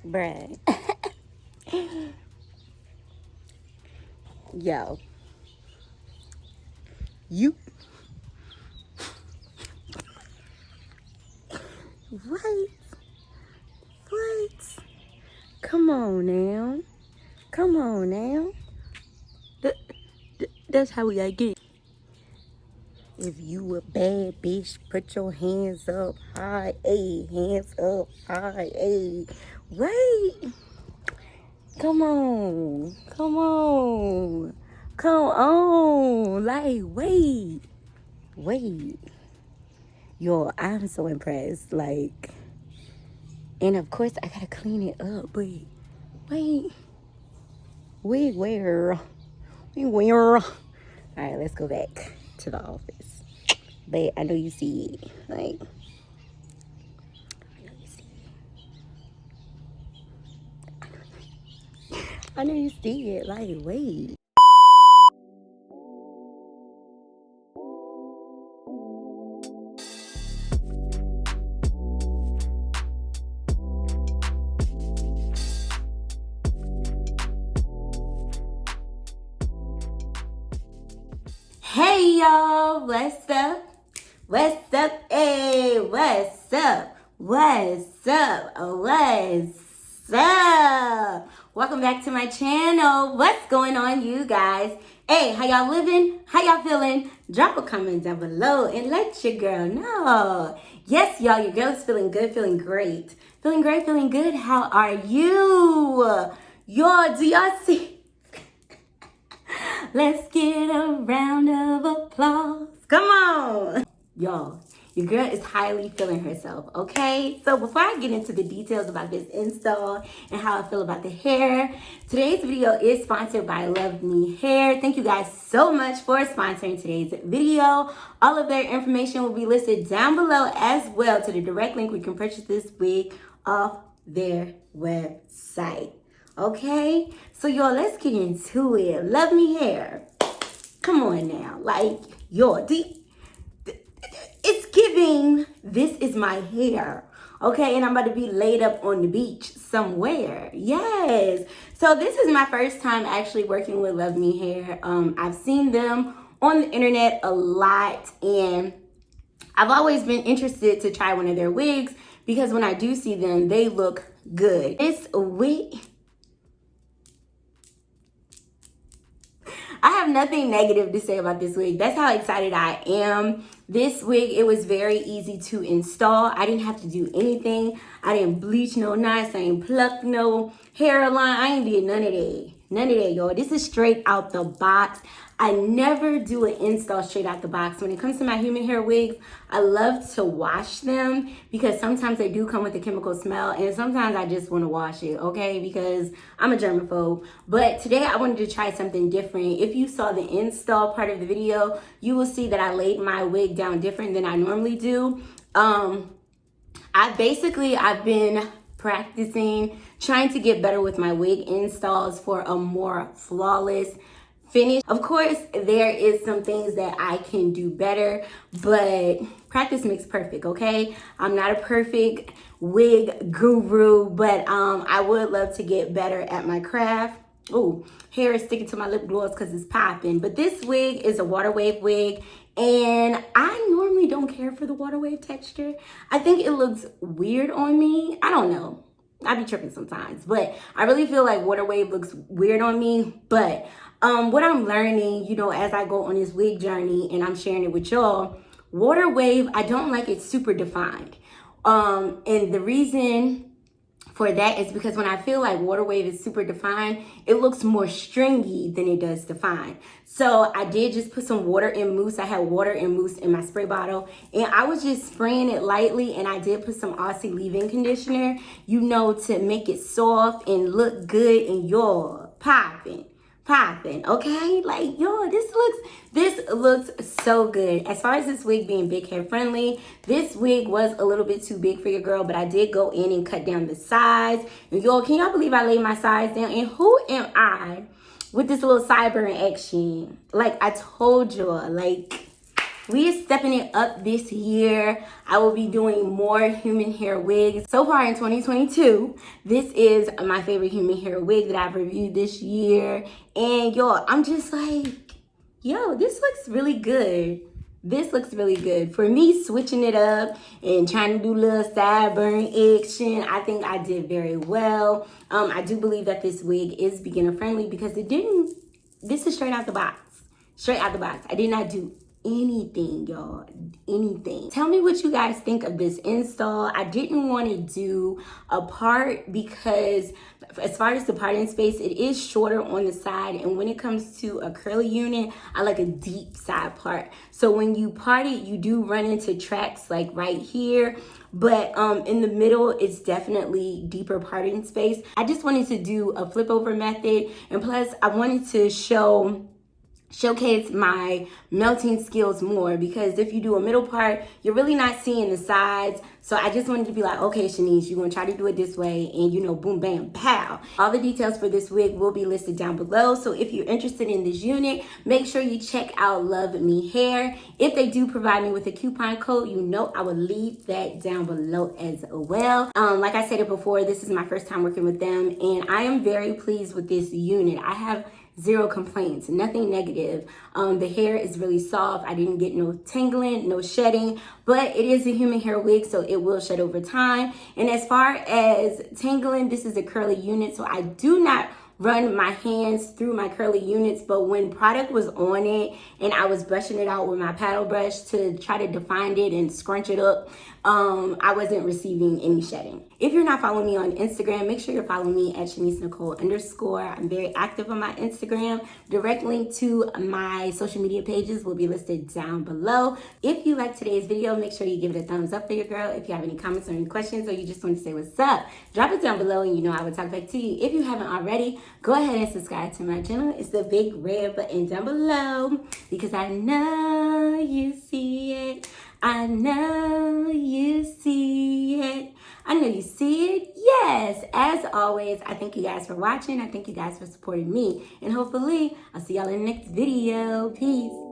Bruh. Yo. You. What? What? Come on now. Come on now. That's how we gotta get it. If you a bad bitch, put your hands up high, ayy. Hands up high, ayy. Wait. Come on. Come on. Come on. Like, wait. Wait. Yo, I'm so impressed. Like, and of course, I gotta clean it up. But wait. Wait, where? Wait, where? All right, let's go back to the office. But I know you see it. Like, I know you see it. I know you see it. Like, wait. Hey y'all, what's up? What's up? Hey, what's up? What's up? What's up? Welcome back to my channel. What's going on, you guys? Hey, how y'all living? How y'all feeling? Drop a comment down below and let your girl know. Yes, y'all, your girl's feeling good, feeling great. Feeling great, feeling good. How are you? Y'all, do y'all see? Let's get a round of applause. Come on. Y'all, your girl is highly feeling herself, okay? So before I get into the details about this install and how I feel about the hair, today's video is sponsored by LuvMeHair. Thank you guys so much for sponsoring today's video. All of their information will be listed down below as well to the direct link where you can purchase this wig off their website. Okay, so y'all, let's get into it. LuvMeHair. Come on now. Like, y'all, it's giving, this is my hair. Okay, and I'm about to be laid up on the beach somewhere. Yes. So this is my first time actually working with LuvMeHair. I've seen them on the internet a lot, and I've always been interested to try one of their wigs because when I do see them, they look good. This wig, I have nothing negative to say about this wig. That's how excited I am. This wig, it was very easy to install. I didn't have to do anything. I didn't bleach no knots. I ain't pluck no hairline. I ain't did none of that. None of that, y'all. This is straight out the box. I never do an install straight out the box. When it comes to my human hair wigs, I love to wash them because sometimes they do come with a chemical smell, and sometimes I just want to wash it, okay? Because I'm a germaphobe. But today I wanted to try something different. If you saw the install part of the video, you will see that I laid my wig down different than I normally do. I've been practicing, trying to get better with my wig installs for a more flawless finish. Of course, there is some things that I can do better, but practice makes perfect, okay? I'm not a perfect wig guru, but I would love to get better at my craft. Oh, hair is sticking to my lip gloss because it's popping. But this wig is a water wave wig, and I normally don't care for the water wave texture. I think it looks weird on me. I don't know. I be tripping sometimes, but I really feel like water wave looks weird on me. But what I'm learning, you know, as I go on this wig journey and I'm sharing it with y'all, water wave, I don't like it super defined. And the reason for that is because when I feel like water wave is super defined, it looks more stringy than it does defined. So I did just put some water and mousse. I had water and mousse in my spray bottle, and I was just spraying it lightly, and I did put some Aussie leave-in conditioner, you know, to make it soft and look good, and y'all popping, okay? Like, y'all, this looks so good. As far as this wig being big hair friendly, this wig was a little bit too big for your girl, but I did go in and cut down the size. And y'all, can y'all believe I laid my size down? And who am I with this little sideburn action? Like I told y'all, like, We are stepping it up this year. I will be doing more human hair wigs. So far in 2022, this is my favorite human hair wig that I've reviewed this year. And y'all, I'm just like, yo, this looks really good. This looks really good. For me, switching it up and trying to do a little sideburn action, I think I did very well. I do believe that this wig is beginner friendly because this is straight out the box. Straight out the box. I did not do anything, y'all, anything. Tell me what you guys think of this install. I didn't want to do a part because as far as the parting space, it is shorter on the side, and when it comes to a curly unit, I like a deep side part. So when you part it, you do run into tracks like right here, but in the middle, it's definitely deeper parting space. I just wanted to do a flip over method, and plus I wanted to showcase my melting skills more, because if you do a middle part, you're really not seeing the sides. So I just wanted to be like, okay, Shanise, you're gonna try to do it this way, and you know, boom, bam, pow. All the details for this wig will be listed down below. So if you're interested in this unit, make sure you check out LuvMeHair. If they do provide me with a coupon code, you know I will leave that down below as well. Like I said it before, this is my first time working with them, and I am very pleased with this unit. I have zero complaints, nothing negative. The hair is really soft. I didn't get no tangling, no shedding, but it is a human hair wig, so it will shed over time. And as far as tangling, this is a curly unit, so I do not run my hands through my curly units, but when product was on it and I was brushing it out with my paddle brush to try to define it and scrunch it up, I wasn't receiving any shedding. If you're not following me on Instagram, make sure you're following me at Shanise Nicole _. I'm very active on my Instagram. Direct link to my social media pages will be listed down below. If you like today's video, make sure you give it a thumbs up for your girl. If you have any comments or any questions, or you just want to say what's up, drop it down below and you know I will talk back to you. If you haven't already, go ahead and subscribe to my channel. It's the big red button down below, because I know you see it. I know you see it. I know you see it. Yes. As always, I thank you guys for watching. I thank you guys for supporting me. And hopefully, I'll see y'all in the next video. Peace.